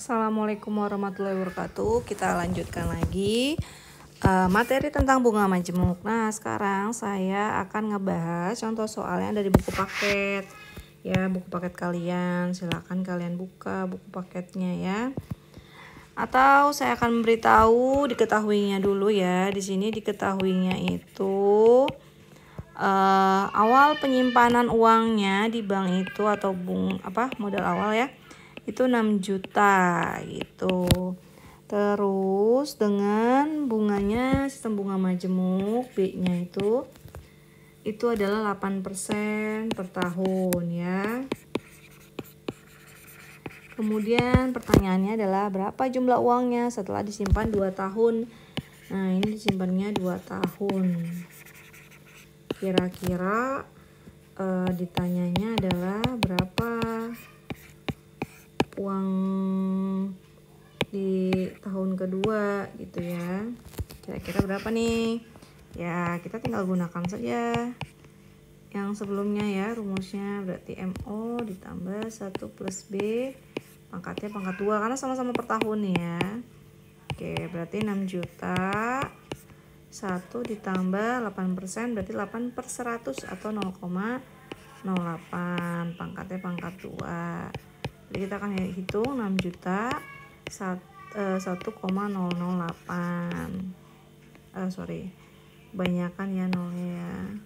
Assalamualaikum warahmatullahi wabarakatuh. Kita lanjutkan lagi materi tentang bunga majemuk. Nah, sekarang saya akan ngebahas contoh soalnya dari buku paket. Ya, buku paket kalian. Silakan kalian buka buku paketnya ya. Atau saya akan memberitahu diketahuinya dulu ya. Di sini diketahuinya itu awal penyimpanan uangnya di bank itu atau modal awal ya. Itu 6 juta gitu. Terus dengan bunganya sistem bunga majemuk B-nya itu adalah 8% per tahun ya. Kemudian pertanyaannya adalah berapa jumlah uangnya setelah disimpan 2 tahun. Nah, ini disimpannya 2 tahun. Kira-kira ditanyanya adalah berapa uang di tahun kedua gitu ya. Kira-kira berapa nih? Ya, kita tinggal gunakan saja yang sebelumnya ya, rumusnya berarti MO ditambah 1 plus B pangkatnya pangkat 2 karena sama-sama per tahun ya. Oke, berarti 6 juta 1 ditambah 8% berarti 8 per 100 atau 0,08 pangkatnya pangkat 2. Jadi kita akan hitung 6 juta 1,008. Banyakan ya nolnya ya.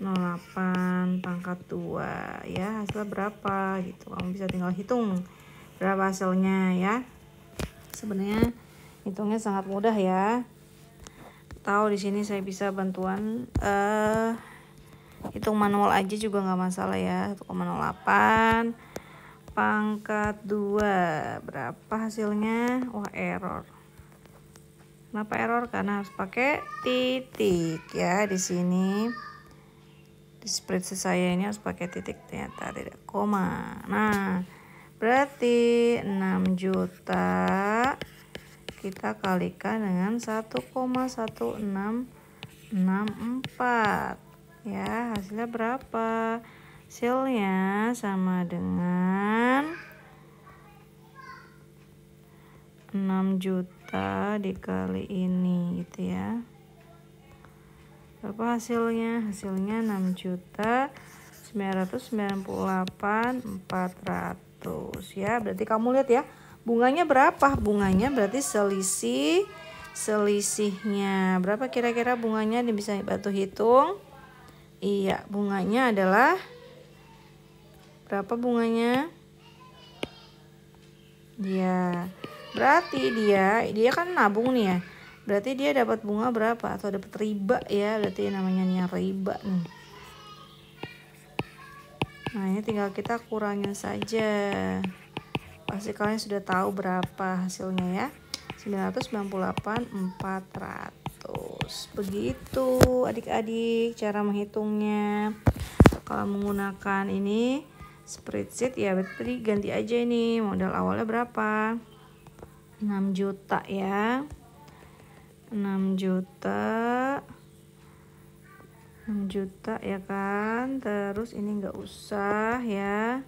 08 pangkat 2 ya, hasilnya berapa gitu. Kamu bisa tinggal hitung berapa hasilnya ya. Sebenarnya hitungnya sangat mudah ya. Tahu di sini saya bisa bantuan hitung manual aja juga nggak masalah ya. 1,08 pangkat 2 berapa hasilnya? Wah, error. Kenapa error? Karena harus pakai titik ya di sini. Di spreadsheet saya ini harus pakai titik, ternyata tidak koma. Nah, berarti 6 juta kita kalikan dengan 1,1664 ya, hasilnya berapa? Hasilnya sama dengan 6 juta dikali ini gitu ya. Berapa hasilnya? Hasilnya 6 juta 998.400 ya. Berarti kamu lihat ya, bunganya berapa? Bunganya berarti selisihnya berapa kira-kira bunganya, ini bisa bantu hitung. Iya, bunganya adalah berapa bunganya? Ya, berarti dia kan nabung nih ya. Berarti dia dapat bunga berapa atau dapat riba ya, berarti namanya nih riba nih. Nah, ini tinggal kita kurangin saja. Pasti kalian sudah tahu berapa hasilnya ya. 998.400. Begitu adik-adik cara menghitungnya. Kalau menggunakan ini spreadsheet ya, berarti ganti aja ini modal awalnya berapa. 6 juta ya. 6 juta ya kan. Terus ini enggak usah ya.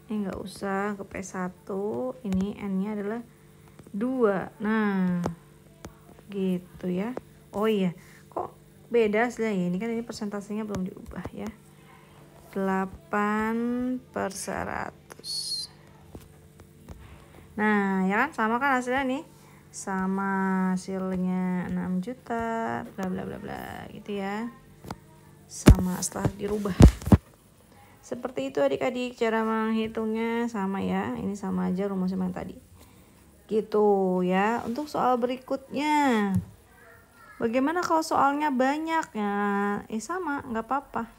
Ini enggak usah ke P1. Ini N-nya adalah 2. Nah, gitu ya. Oh iya, kok beda hasilnya ya? Ini kan ini persentasenya belum diubah ya. 8 per 100. Nah, ya kan sama kan hasilnya nih. Sama hasilnya 6 juta bla bla bla bla gitu ya. Sama setelah dirubah. Seperti itu adik-adik, cara menghitungnya sama ya. Ini sama aja rumusnya yang tadi. Gitu ya. Untuk soal berikutnya, bagaimana kalau soalnya banyak ya? Sama, nggak apa-apa.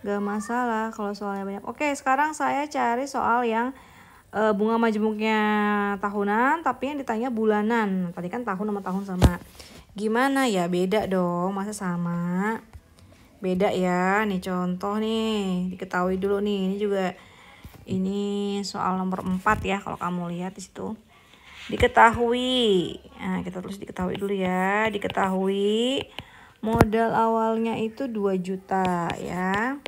Nggak masalah kalau soalnya banyak. Oke, sekarang saya cari soal yang bunga majemuknya tahunan tapi yang ditanya bulanan. Tadi kan tahun sama tahun sama. Gimana ya? Beda dong, masa sama? Beda ya. Nih contoh nih, diketahui dulu nih. Ini soal nomor 4 ya, kalau kamu lihat di situ. Diketahui. Nah, kita tulis diketahui dulu ya. Diketahui modal awalnya itu 2 juta ya.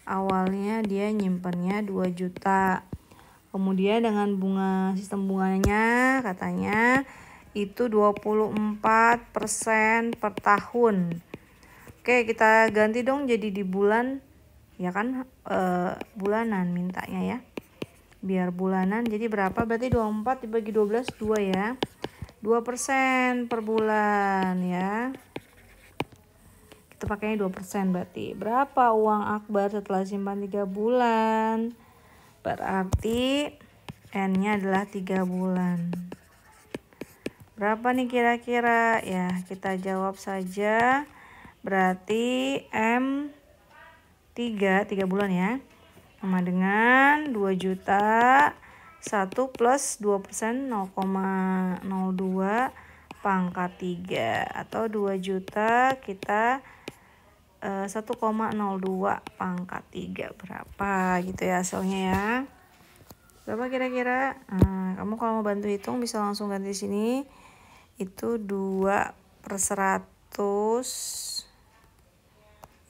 Awalnya dia nyimpennya 2 juta. Kemudian dengan bunga, sistem bunganya katanya itu 24% per tahun. Oke, kita ganti dong jadi di bulan, ya kan, bulanan mintanya ya. Biar bulanan jadi berapa? Berarti 24 dibagi 12, 2 ya. 2% per bulan ya. Kita pakainya 2%, berarti berapa uang Akbar setelah simpan 3 bulan? Berarti N-nya adalah 3 bulan. Berapa nih kira-kira? Ya, kita jawab saja. Berarti M 3 bulan ya. Sama dengan 2 juta 1 plus 2% 0,02 pangkat 3. Atau 2 juta kita 1,02 pangkat 3. Berapa gitu ya hasilnya ya. Berapa kira-kira? Nah, kamu kalau mau bantu hitung bisa langsung ganti di sini. Itu 2/100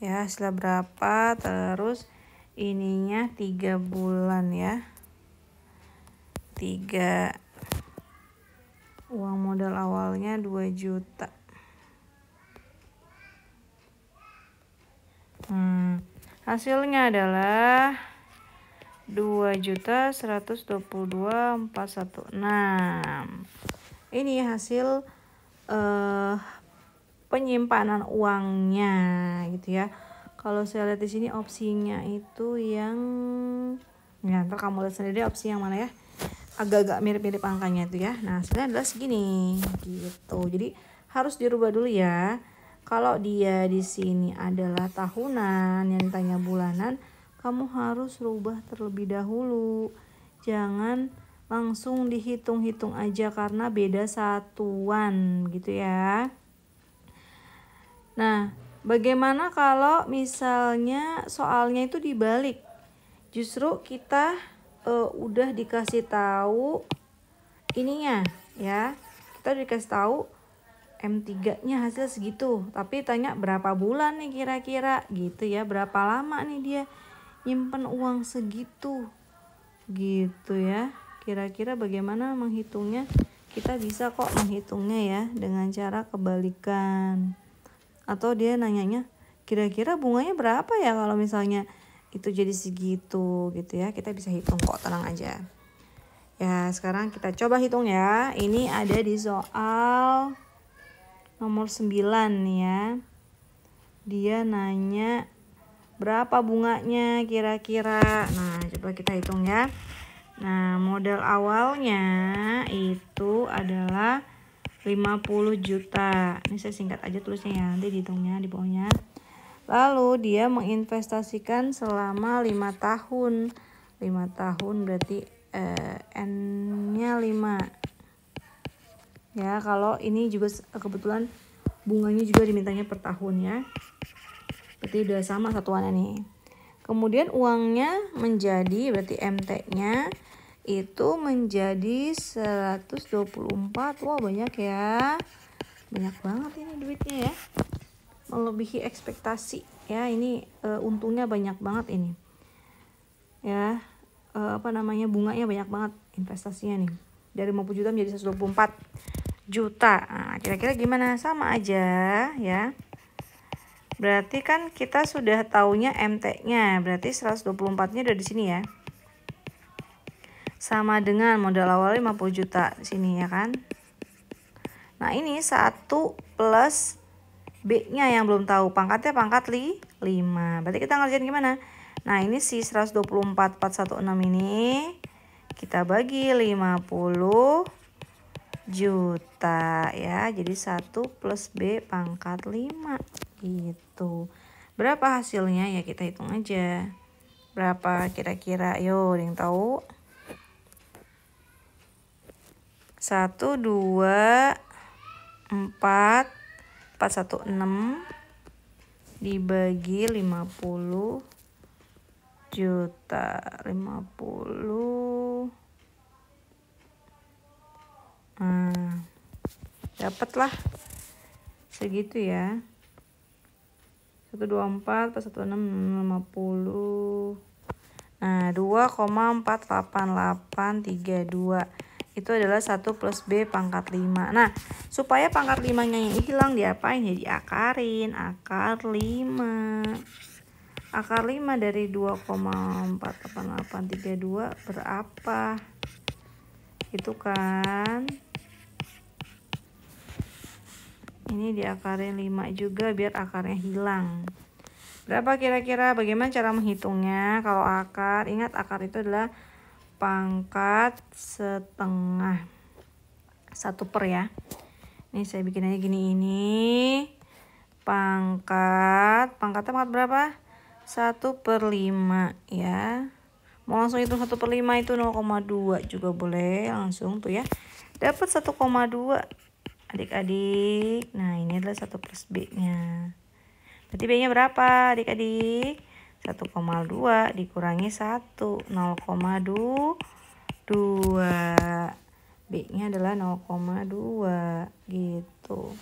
ya, hasilnya berapa. Terus ininya 3 bulan ya. 3, uang modal awalnya 2 juta. Hasilnya adalah 2.122.416. Ini hasil penyimpanan uangnya gitu ya. Kalau saya lihat di sini opsinya itu yang, ya ntar kamu lihat sendiri opsi yang mana ya. Agak-agak mirip-mirip angkanya itu ya. Nah, hasilnya adalah segini gitu. Jadi harus dirubah dulu ya. Kalau dia di sini adalah tahunan, yang ditanya bulanan, kamu harus rubah terlebih dahulu. Jangan langsung dihitung-hitung aja karena beda satuan gitu ya. Nah, bagaimana kalau misalnya soalnya itu dibalik? Justru kita udah dikasih tahu ininya ya. Kita udah dikasih tahu M3-nya hasil segitu, tapi tanya berapa bulan nih kira-kira gitu ya, berapa lama nih dia nyimpen uang segitu gitu ya. Kira-kira bagaimana menghitungnya? Kita bisa kok menghitungnya ya dengan cara kebalikan. Atau dia nanyanya kira-kira bunganya berapa ya kalau misalnya itu jadi segitu gitu ya. Kita bisa hitung kok, tenang aja. Ya, sekarang kita coba hitung ya. Ini ada di soal nomor 9 nih ya. Dia nanya berapa bunganya kira-kira. Nah, coba kita hitung ya. Nah, modal awalnya itu adalah 50 juta. Ini saya singkat aja tulisnya ya, nanti dihitungnya di bawahnya. Lalu dia menginvestasikan selama 5 tahun. 5 tahun berarti N-nya 5. Ya, kalau ini juga kebetulan bunganya juga dimintanya per tahun ya. Berarti udah sama satuannya nih. Kemudian uangnya menjadi, berarti MT-nya itu menjadi 124. Wah, banyak ya. Banyak banget ini duitnya ya. Melebihi ekspektasi ya. Ini untungnya banyak banget ini. Ya, bunganya banyak banget investasinya nih. Dari 50 juta menjadi 124 juta. Nah, kira-kira gimana? Sama aja ya. Berarti kan kita sudah taunya MT-nya. Berarti 124-nya udah di sini ya. Sama dengan modal awal 50 juta di sini ya kan. Nah, ini 1 plus B-nya yang belum tahu. Pangkatnya pangkat 5. Berarti kita ngerjain gimana? Nah, ini si 124.416 ini kita bagi 50 juta ya. Jadi 1 plus B pangkat 5 gitu. Berapa hasilnya ya, kita hitung aja. Berapa kira-kira? Yo, ada yang tahu? 1, 2, 4, 416 dibagi 50 juta. 50. Nah, dapatlah segitu ya. 124 plus 16 50. Nah, 2,48832 itu adalah 1 plus B pangkat 5. Nah, supaya pangkat 5-nya yang hilang diapain? Ya diakarin. Akar 5. Akar 5 dari 2,48832 berapa? Itu kan. Ini diakarin 5 juga biar akarnya hilang. Berapa kira-kira? Bagaimana cara menghitungnya? Kalau akar, ingat akar itu adalah pangkat setengah 1/4 ya. Ini saya bikin aja gini, ini pangkatnya pangkat berapa? 1/5 ya. Mau langsung hitung 1/5 itu 0,2 juga boleh langsung tuh ya. Dapat 1,2 adik-adik. Nah, ini adalah 1 plus B-nya. Berarti B-nya berapa adik-adik? 1,2 dikurangi 1, 0,2. B-nya adalah 0,2 gitu.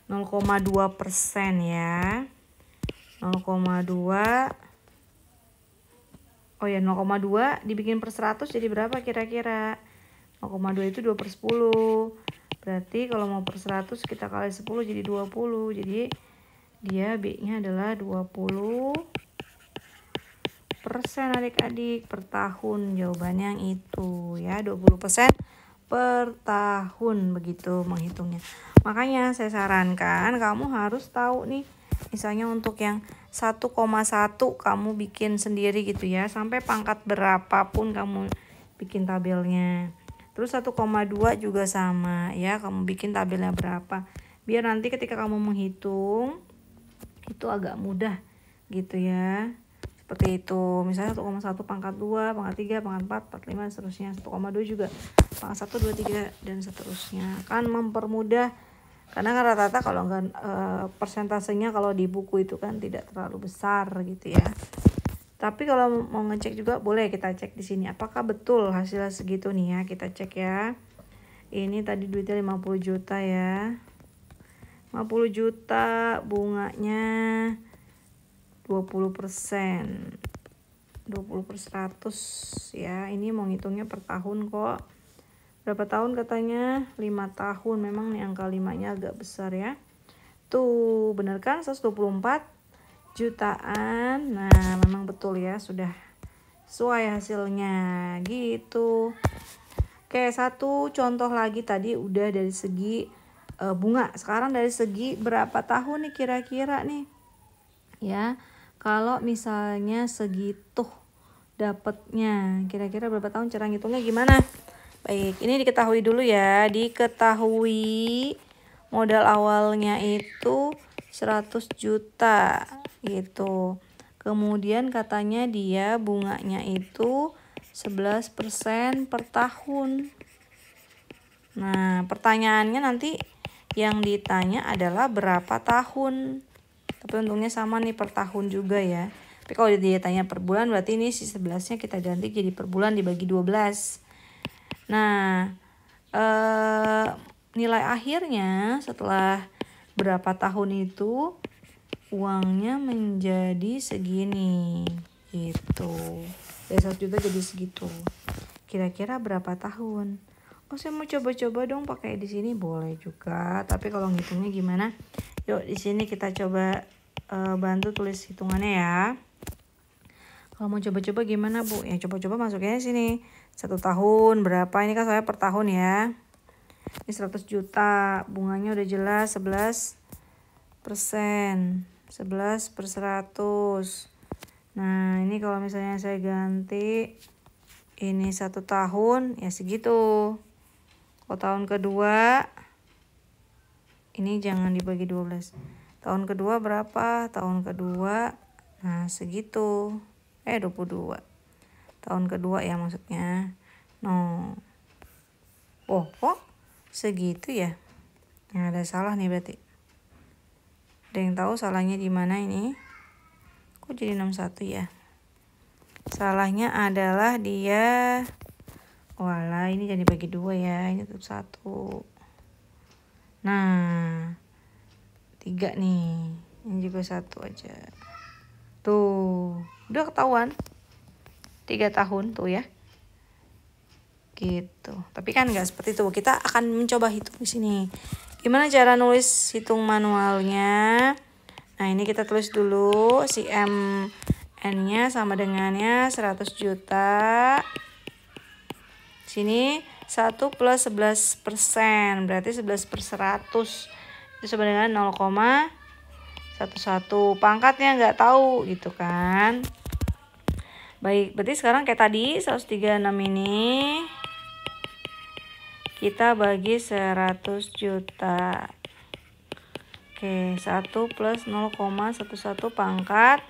0,2% ya. 0,2. Oh ya, 0,2 dibikin per 100 jadi berapa kira-kira? 0,2 itu 2/10. Berarti kalau mau per 100 kita kali 10 jadi 20. Jadi dia B-nya adalah 20% adik-adik per tahun. Jawabannya yang itu ya, 20% per tahun, begitu menghitungnya. Makanya saya sarankan kamu harus tahu nih, misalnya untuk yang 1,1 kamu bikin sendiri gitu ya, sampai pangkat berapapun kamu bikin tabelnya. Terus 1,2 juga sama ya, kamu bikin tabelnya berapa. Biar nanti ketika kamu menghitung itu agak mudah gitu ya. Seperti itu. Misalnya 1,1 pangkat 2, pangkat 3, pangkat 4, pangkat 5 dan seterusnya. 1,2 juga pangkat 1, 2, 3 dan seterusnya. Kan mempermudah. Karena kan rata-rata kalau enggak persentasenya kalau di buku itu kan tidak terlalu besar gitu ya. Tapi kalau mau ngecek juga boleh kita cek di sini apakah betul hasilnya segitu nih ya, kita cek ya. Ini tadi duitnya 50 juta ya. 50 juta bunganya 20%. 20/100 ya. Ini mau ngitungnya per tahun kok. Berapa tahun katanya? 5 tahun. Memang nih angka 5-nya agak besar ya. Tuh, bener kan? 124 jutaan. Nah, memang betul ya, sudah sesuai hasilnya gitu. Oke, satu contoh lagi tadi udah dari segi bunga. Sekarang dari segi berapa tahun nih kira-kira nih ya. Kalau misalnya segitu dapatnya, kira-kira berapa tahun? Cara ngitungnya gimana? Baik, ini diketahui dulu ya. Diketahui modal awalnya itu 100 juta gitu. Kemudian katanya dia bunganya itu 11% per tahun. Nah, pertanyaannya nanti yang ditanya adalah berapa tahun. Tapi untungnya sama nih per tahun juga ya. Tapi kalau dia tanya per bulan berarti ini si 11-nya kita ganti jadi per bulan dibagi 12. Nah, nilai akhirnya setelah berapa tahun itu uangnya menjadi segini gitu. Dari 100 juta jadi segitu. Kira-kira berapa tahun? Oh, saya mau coba-coba dong pakai di sini, boleh juga. Tapi kalau ngitungnya gimana? Yuk di sini kita coba bantu tulis hitungannya ya. Kalau mau coba-coba gimana Bu? Ya coba-coba masukinnya sini. 1 tahun berapa? Ini kan saya per tahun ya. Ini 100 juta. Bunganya udah jelas 11%. 11/100. Nah, ini kalau misalnya saya ganti ini 1 tahun ya segitu. Kalau tahun kedua ini jangan dibagi 12. Tahun kedua berapa? Tahun kedua nah segitu. 22. Tahun kedua ya maksudnya. No. Oh, kok segitu ya? Yang ada salah nih berarti. Ada yang tahu salahnya di mana ini? Kok jadi 61 ya? Salahnya adalah dia, walah ini jadi bagi 2 ya, ini tetap 1. Nah, 3 nih, ini juga 1 aja. Tuh, udah ketahuan 3 tahun tuh ya. Gitu. Tapi kan nggak seperti itu. Kita akan mencoba hitung di sini. Gimana cara nulis hitung manualnya? Nah, ini kita tulis dulu si MN-nya sama dengannya 100 juta. Sini 1 plus 11%, berarti 11/100. Itu sama dengan 0,11. Pangkatnya nggak tahu gitu kan. Baik, berarti sekarang kayak tadi 136 ini kita bagi 100 juta. Oke, 1 plus 0,11 pangkat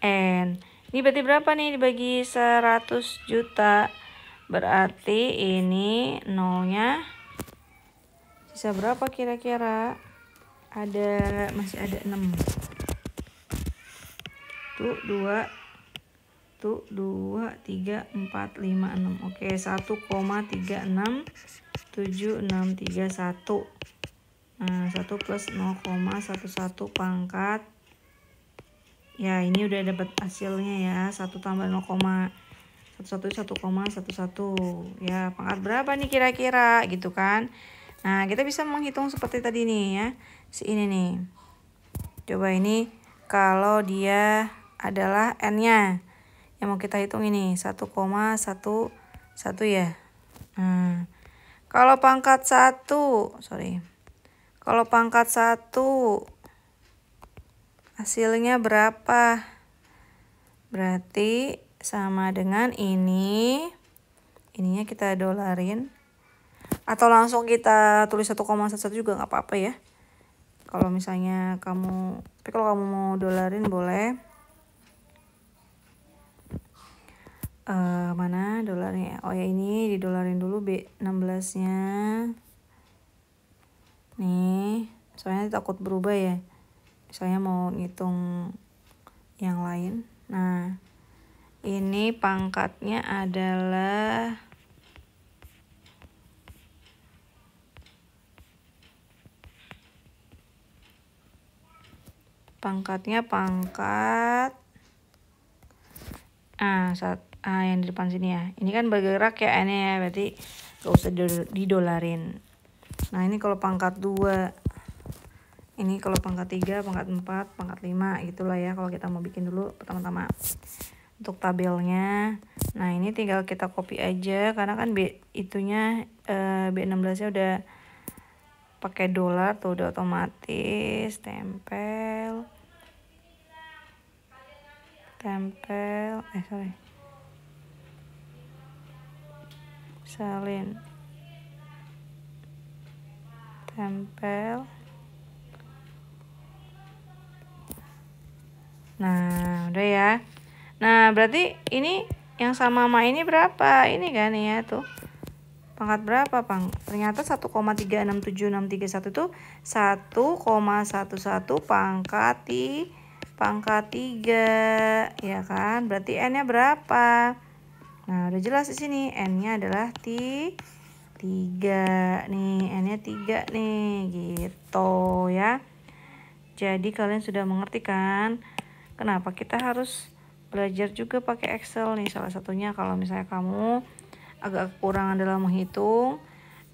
N. Ini berarti berapa nih dibagi 100 juta? Berarti ini nolnya sisa berapa kira-kira? Masih ada 6. Tuh 2, 3, 4, 5, 6. Oke, 1,367631. Nah, 1 plus 0,11 pangkat. Ya, ini udah dapat hasilnya ya. 1 tambah 0,11 1,11. Ya, pangkat berapa nih kira-kira gitu kan. Nah, kita bisa menghitung seperti tadi nih ya. Si ini nih. Coba ini kalau dia adalah N-nya. Yang mau kita hitung ini 1,11 ya. Nah, kalau pangkat 1, kalau pangkat 1 hasilnya berapa? Berarti sama dengan ini. Ininya kita dolarin. Atau langsung kita tulis 1,11 juga nggak apa-apa ya. Kalau misalnya tapi kalau kamu mau dolarin boleh. Mana dolarnya? Oh ya, ini didolarin dulu B16-nya. Nih, soalnya takut berubah ya. Misalnya mau ngitung yang lain. Nah, ini pangkatnya adalah pangkat yang di depan sini ya. Ini kan bergerak ya N ya, berarti gak usah didolarin. Nah, ini kalau pangkat 2. Ini kalau pangkat 3, pangkat 4, pangkat 5 gitulah ya kalau kita mau bikin dulu pertama-tama untuk tabelnya. Nah, ini tinggal kita copy aja karena kan B16-nya udah pakai dolar tuh, udah otomatis tempel. Salin. Tempel. Nah, udah ya. Nah, berarti ini yang sama ini berapa? Ini kan ya tuh. Pangkat berapa, Pang? Ternyata 1,367631 itu 1,11 pangkat 3, ya kan? Berarti N-nya berapa? Nah, udah jelas di sini. N-nya adalah 3 nih. N-nya 3 nih, gitu ya. Jadi kalian sudah mengerti kan kenapa kita harus belajar juga pakai Excel nih. Salah satunya kalau misalnya kamu agak kekurangan dalam menghitung,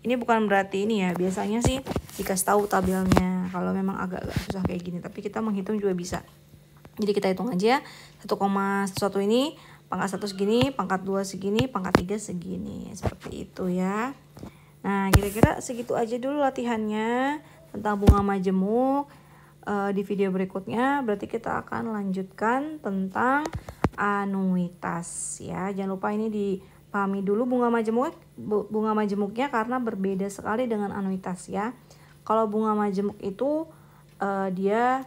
ini bukan berarti ini ya, biasanya sih dikasih tahu tabelnya kalau memang agak susah kayak gini, tapi kita menghitung juga bisa. Jadi kita hitung aja 1,11 ini pangkat 1 segini, pangkat 2 segini, pangkat 3 segini, seperti itu ya. Nah, kira-kira segitu aja dulu latihannya tentang bunga majemuk. Di video berikutnya berarti kita akan lanjutkan tentang anuitas ya. Jangan lupa ini dipahami dulu bunga majemuknya karena berbeda sekali dengan anuitas ya. Kalau bunga majemuk itu dia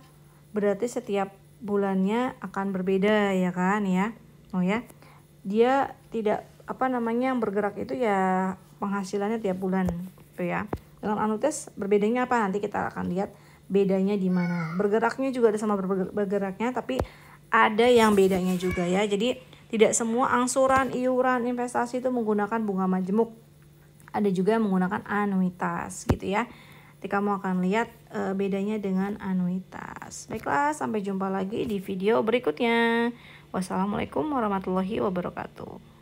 berarti setiap bulannya akan berbeda ya kan ya. Oh ya. Dia tidak yang bergerak itu ya penghasilannya tiap bulan gitu ya. Dengan anuitas berbedanya apa? Nanti kita akan lihat bedanya di mana. Bergeraknya juga ada sama bergeraknya, tapi ada yang bedanya juga ya. Jadi tidak semua angsuran, iuran, investasi itu menggunakan bunga majemuk. Ada juga yang menggunakan anuitas gitu ya. Nanti kamu akan lihat bedanya dengan anuitas. Baiklah, sampai jumpa lagi di video berikutnya. Wassalamualaikum warahmatullahi wabarakatuh.